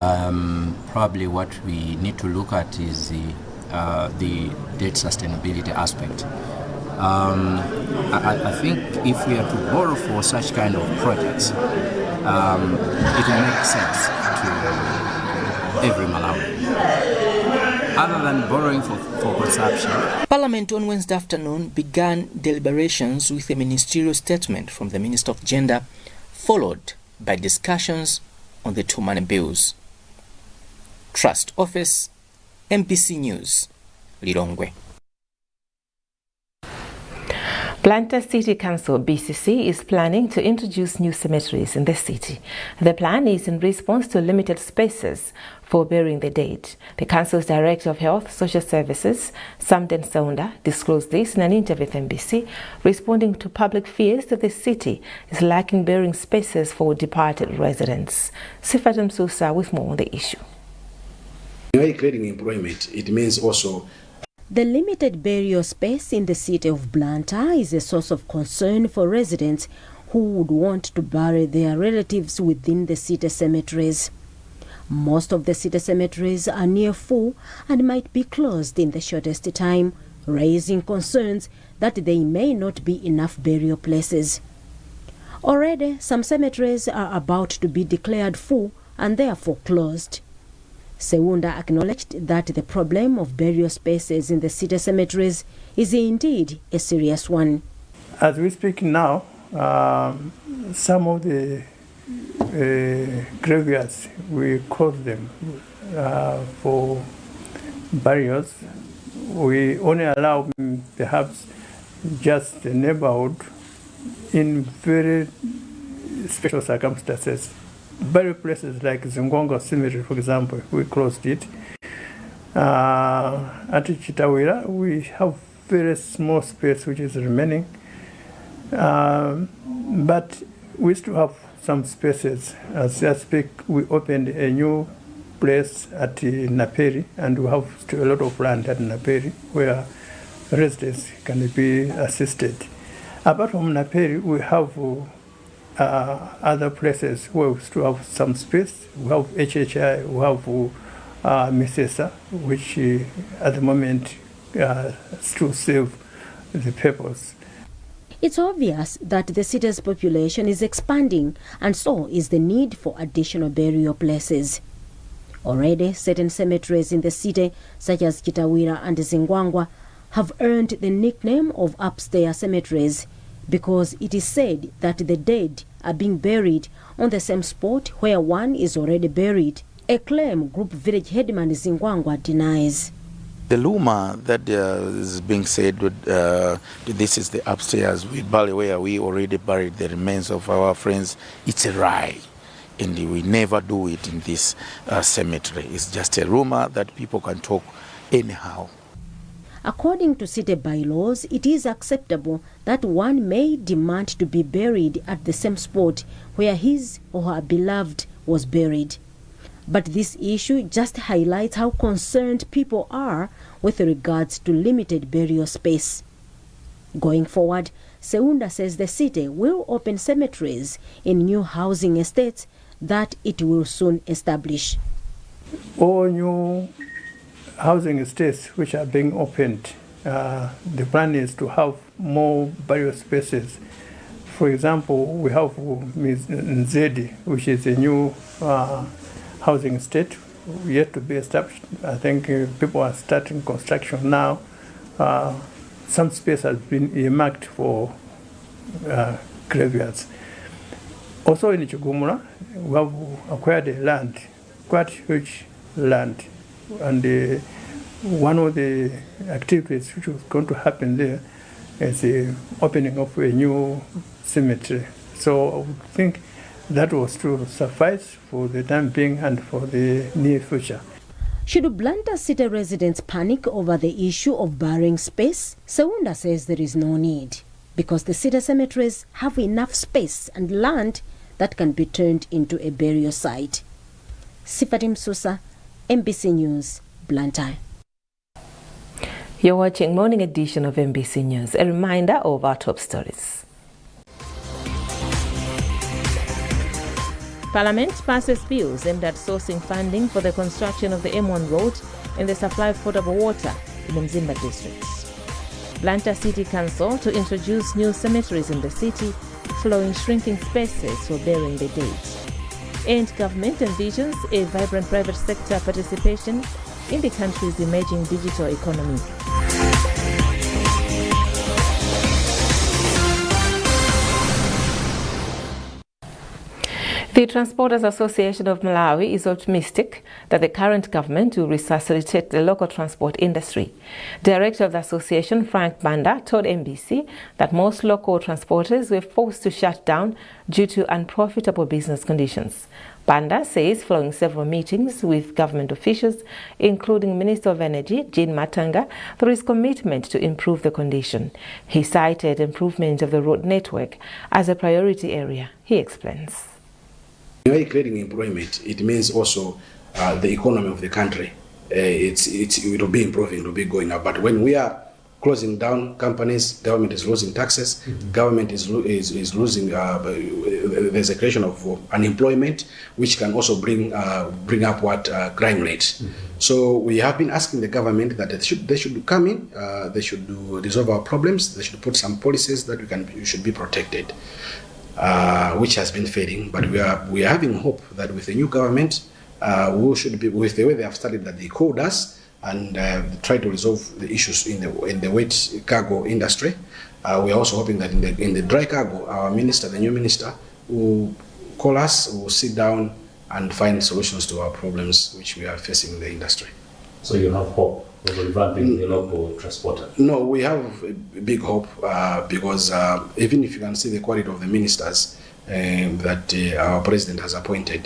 Probably what we need to look at is the debt sustainability aspect. I think if we are to borrow for such kind of projects, it will make sense to every Malawi. Other than borrowing for consumption. Parliament on Wednesday afternoon began deliberations with a ministerial statement from the Minister of Gender, followed by discussions on the two money bills. Trust Office, MPC News, Lirongwe. Blantyre City Council BCC is planning to introduce new cemeteries in the city. The plan is in response to limited spaces for burying the dead. The council's Director of Health Social Services, Samden Saunda, disclosed this in an interview with MBC, responding to public fears that the city is lacking burying spaces for departed residents. Sifatum Susa with more on the issue. When creating employment, it means also the limited burial space in the city of Blantyre is a source of concern for residents who would want to bury their relatives within the city cemeteries. Most of the city cemeteries are near full and might be closed in the shortest time, raising concerns that there may not be enough burial places. Already, some cemeteries are about to be declared full and therefore closed. Sewunda acknowledged that the problem of burial spaces in the city cemeteries is indeed a serious one. As we speak now, some of the graveyards, we close them for burials. We only allow perhaps just the neighborhood in very special circumstances. Burial places like Zingwanga Cemetery, for example, we closed it. At Chitawira, we have very small space which is remaining. But we still have some spaces. As I speak, we opened a new place at Naperi, and we have still a lot of land at Naperi where residents can be assisted. Apart from Naperi, we have other places where we still have some space. We have HHI, we have Misesa, which at the moment still serve the purpose. It's obvious that the city's population is expanding, and so is the need for additional burial places. Already, certain cemeteries in the city, such as Kitawira and Zingwangwa, have earned the nickname of upstairs cemeteries, because it is said that the dead are being buried on the same spot where one is already buried, a claim Group Village Headman Zingwangwa denies. The rumor that is being said this is the upstairs with Bali where we already buried the remains of our friends, it's a lie. And we never do it in this cemetery. It's just a rumor that people can talk anyhow. According to city bylaws, it is acceptable that one may demand to be buried at the same spot where his or her beloved was buried. But this issue just highlights how concerned people are with regards to limited burial space. Going forward, Seunda says the city will open cemeteries in new housing estates that it will soon establish. All new housing estates which are being opened, the plan is to have more burial spaces. For example, we have Nzedi, which is a new housing estate yet to be established. I think people are starting construction now. Some space has been earmarked for graveyards. Also in Chugumura, we have acquired a land, quite huge land, and one of the activities which was going to happen there is the opening of a new cemetery. So I would think that was to suffice for the time being and for the near future. Should Blantyre city residents panic over the issue of burying space? Seunda says there is no need, because the city cemeteries have enough space and land that can be turned into a burial site. Sifatim Susa, MBC News, Blantyre. You're watching Morning Edition of MBC News. A reminder of our top stories. Parliament passes bills aimed at sourcing funding for the construction of the M1 road and the supply of potable water in the Mzimba districts. Blantyre City Council to introduce new cemeteries in the city following shrinking spaces for burying the dead. And government envisions a vibrant private sector participation in the country's emerging digital economy. The Transporters Association of Malawi is optimistic that the current government will resuscitate the local transport industry. Director of the association, Frank Banda, told NBC that most local transporters were forced to shut down due to unprofitable business conditions. Banda says following several meetings with government officials, including Minister of Energy, Jean Matanga, there is commitment to improve the condition. He cited improvement of the road network as a priority area. He explains. When creating employment, it means also the economy of the country. It will be improving, it will be going up. But when we are closing down companies, government is losing taxes, government is losing, there's a creation of unemployment, which can also bring up crime rates. So we have been asking the government that they should come in, they should resolve our problems, they should put some policies that we should be protected. Which has been fading, but we are having hope that with the new government, we should be, with the way they have started, that they called us and try to resolve the issues in the wet cargo industry. We are also hoping that in the dry cargo, our minister, the new minister, will call us, will sit down and find solutions to our problems which we are facing in the industry. So you have hope of revamping the local transporter? No, we have a big hope because even if you can see the quality of the ministers that our president has appointed,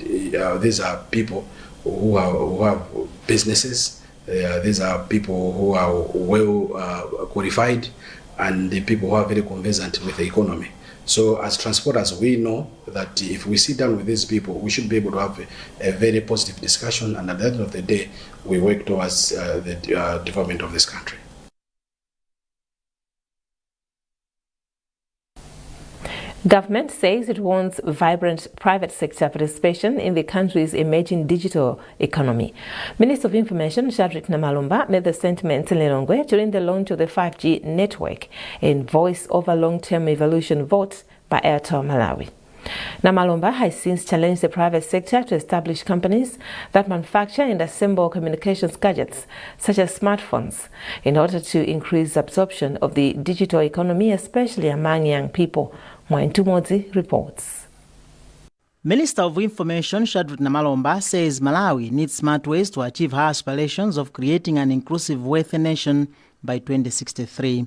these are people who have businesses, these are people who are well qualified, and the people who are very conversant with the economy. So as transporters, we know that if we sit down with these people, we should be able to have a very positive discussion, and at the end of the day, we work towards the development of this country. Government says it wants vibrant private sector participation in the country's emerging digital economy. Minister of Information Shadrack Namalumba made the sentiments in Lero during the launch of the 5G network and voice over long-term evolution votes by Airtel Malawi. Namalumba has since challenged the private sector to establish companies that manufacture and assemble communications gadgets such as smartphones in order to increase absorption of the digital economy, especially among young people. Mwaintumodzi reports. Minister of Information Shadrack Namalumba says Malawi needs smart ways to achieve her aspirations of creating an inclusive wealthy nation by 2063.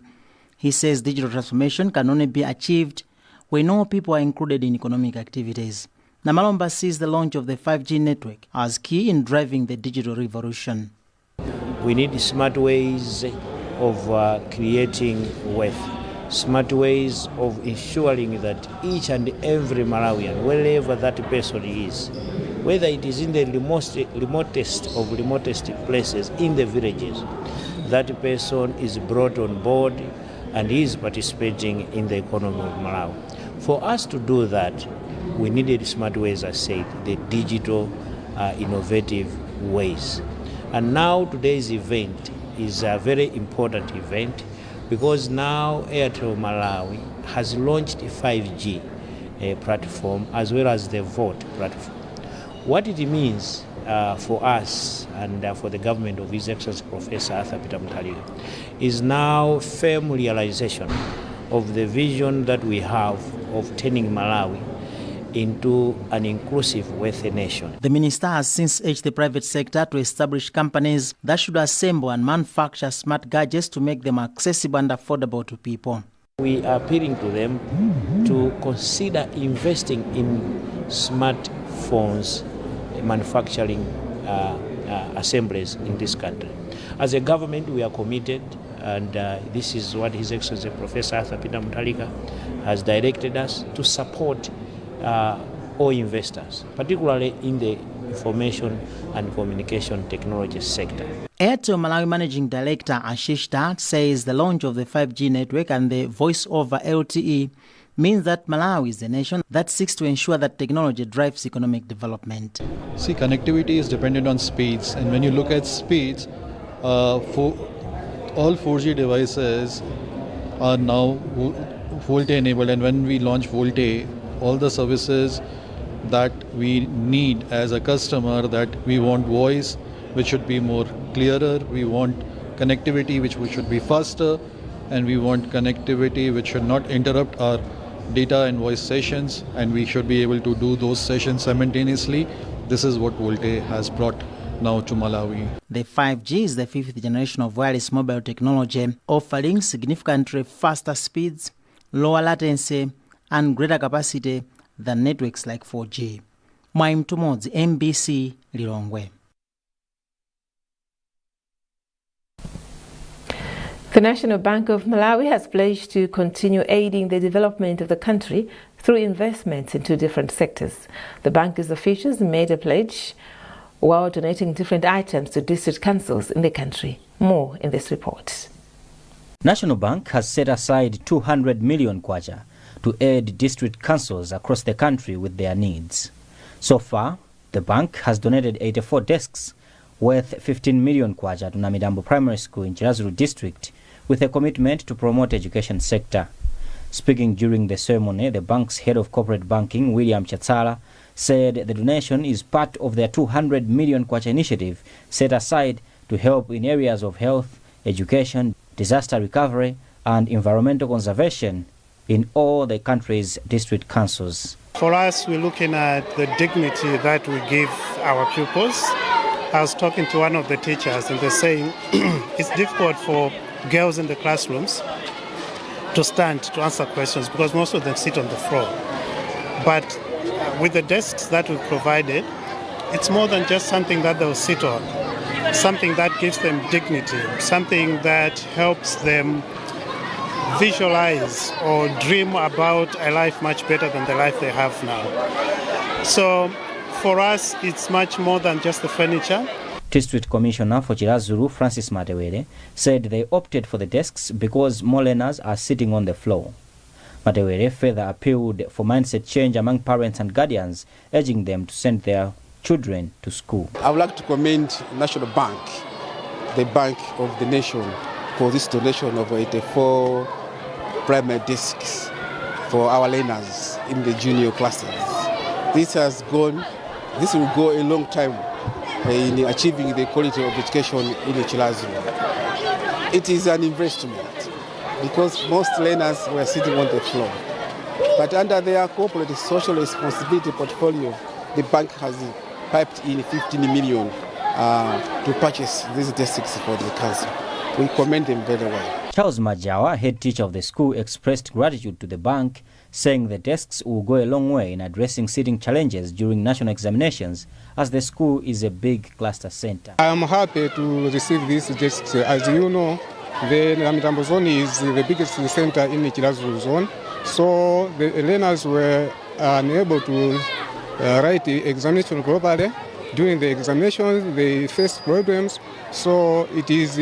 He says digital transformation can only be achieved when all people are included in economic activities. Namalumba sees the launch of the 5G network as key in driving the digital revolution. We need smart ways of creating wealth, smart ways of ensuring that each and every Malawian, wherever that person is, whether it is in the remotest of remotest places, in the villages, that person is brought on board and is participating in the economy of Malawi. For us to do that, we needed smart ways, as I said, the digital innovative ways. And now today's event is a very important event because now Airtel Malawi has launched a 5G platform as well as the VOTE platform. What it means for us and for the government of His Excellency Professor Arthur Peter Mutharika is now firm realization of the vision that we have of turning Malawi into an inclusive wealthy nation. The minister has since urged the private sector to establish companies that should assemble and manufacture smart gadgets to make them accessible and affordable to people. We are appealing to them to consider investing in smartphones manufacturing assemblies in this country. As a government, we are committed, and this is what His Excellency Professor Arthur Peter Mutharika has directed us to support all investors, particularly in the information and communication technology sector. Airtel Malawi Managing Director Ashish Dutt says the launch of the 5G network and the voice over LTE means that Malawi is a nation that seeks to ensure that technology drives economic development. See, connectivity is dependent on speeds, and when you look at speeds, for all 4G devices are now VoLTE enabled, and when we launch VoLTE, all the services that we need as a customer, that we want voice which should be more clearer, we want connectivity which should be faster, and we want connectivity which should not interrupt our data and voice sessions, and we should be able to do those sessions simultaneously. This is what VoLTE has brought now to Malawi. The 5G is the fifth generation of wireless mobile technology, offering significantly faster speeds, lower latency, and greater capacity than networks like 4G. Mwaim Tumodzi, MBC, Lilongwe. The National Bank of Malawi has pledged to continue aiding the development of the country through investments into different sectors. The bank's officials made a pledge while donating different items to district councils in the country. More in this report. National Bank has set aside 200 million kwacha to aid district councils across the country with their needs. So far, the bank has donated 84 desks worth 15 million kwacha to Namidambo Primary School in Chirazulu district, with a commitment to promote education sector. Speaking during the ceremony, the bank's head of corporate banking, William Chatsala, said the donation is part of their 200 million kwacha initiative set aside to help in areas of health, education, disaster recovery, and environmental conservation in all the country's district councils. For us, we're looking at the dignity that we give our pupils. I was talking to one of the teachers, and they're saying it's difficult for girls in the classrooms to stand to answer questions because most of them sit on the floor. But with the desks that we've provided, it's more than just something that they'll sit on, something that gives them dignity, something that helps them visualize or dream about a life much better than the life they have now. So for us, it's much more than just the furniture. District Commissioner for Chirazulu, Francis Matewere, said they opted for the desks because more learners are sitting on the floor. Matewere further appealed for mindset change among parents and guardians, urging them to send their children to school. I would like to commend National Bank, the Bank of the Nation, for this donation of 84 primary desks for our learners in the junior classes. This will go a long time in achieving the quality of education in Chirazulu. It is an investment because most learners were sitting on the floor. But under their corporate social responsibility portfolio, the bank has piped in 15 million to purchase these desks for the council. We commend them very well. Charles Majawa, head teacher of the school, expressed gratitude to the bank, saying the desks will go a long way in addressing seating challenges during national examinations, as the school is a big cluster center. I am happy to receive these desks. As you know, the Namidambo zone is the biggest center in the Chirazulu zone, so the learners were unable to write the examination properly. During the examinations, they faced problems, so it is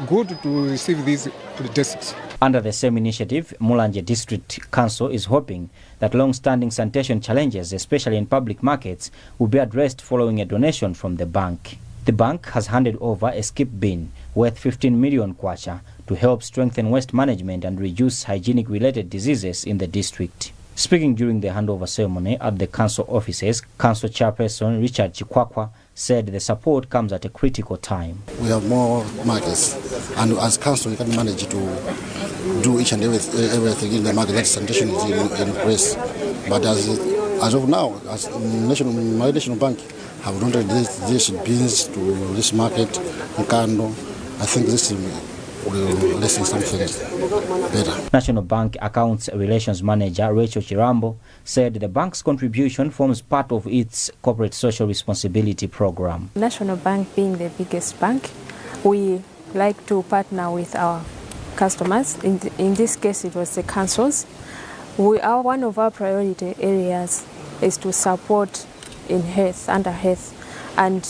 good to receive these desks. Under the same initiative, Mulanje District Council is hoping that long-standing sanitation challenges, especially in public markets, will be addressed following a donation from the bank. The bank has handed over a skip bin worth 15 million kwacha to help strengthen waste management and reduce hygienic-related diseases in the district. Speaking during the handover ceremony at the council offices, Council Chairperson Richard Chikwakwa said the support comes at a critical time. We have more markets, and as council we can manage to do each and everything in the market that sanitation is in place. But as of now, as my national bank have donated these beans to this market, Nkando, I think this will listen something better. National Bank Accounts Relations Manager Rachel Chirambo said the bank's contribution forms part of its corporate social responsibility program. National Bank being the biggest bank, we like to partner with our customers. In this case, it was the councils. One of our priority areas is to support in health, under health, and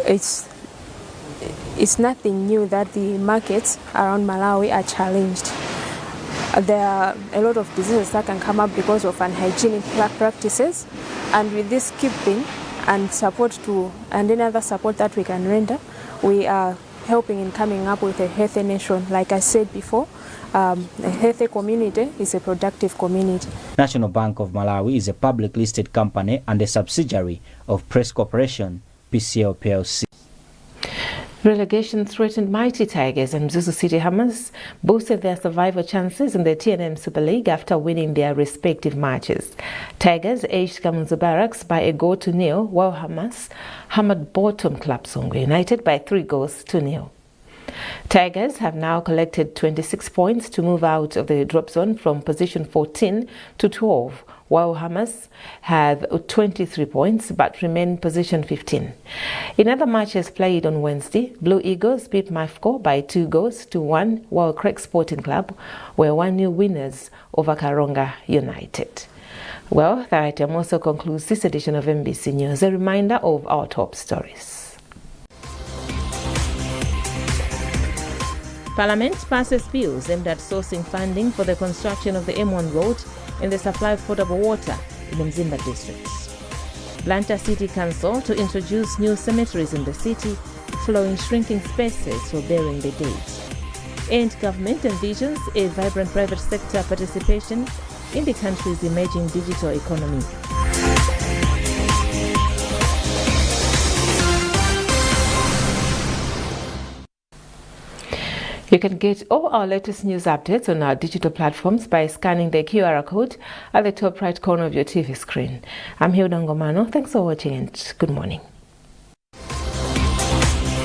it's nothing new that the markets around Malawi are challenged. there are a lot of diseases that can come up because of unhygienic practices, and with this keeping and any other support that we can render, we are helping in coming up with a healthy nation. Like I said before, a healthy community is a productive community. National Bank of Malawi is a public listed company and a subsidiary of Press Corporation, PCL PLC. Relegation threatened mighty Tigers and Mzuzu City Hammers boosted their survival chances in the TNM Super League after winning their respective matches. Tigers edged Kamunzu Barracks by a goal to nil, while Hammers hammered bottom club Zomwe United by 3 goals to nil. Tigers have now collected 26 points to move out of the drop zone from position 14 to 12, while Hammers have 23 points but remain in position 15. In other matches played on Wednesday, Blue Eagles beat Mafco by 2 goals to 1, while Craig Sporting Club were 1-0 winners over Karonga United. Well, that item also concludes this edition of MBC News. A reminder of our top stories. Parliament passes bills aimed at sourcing funding for the construction of the M1 road and the supply of potable water in the Mzimba districts. Blantyre City Council to introduce new cemeteries in the city following shrinking spaces for burying the dead. And government envisions a vibrant private sector participation in the country's emerging digital economy. You can get all our latest news updates on our digital platforms by scanning the QR code at the top right corner of your TV screen. I'm Hilda Ngomano. Thanks for watching and good morning.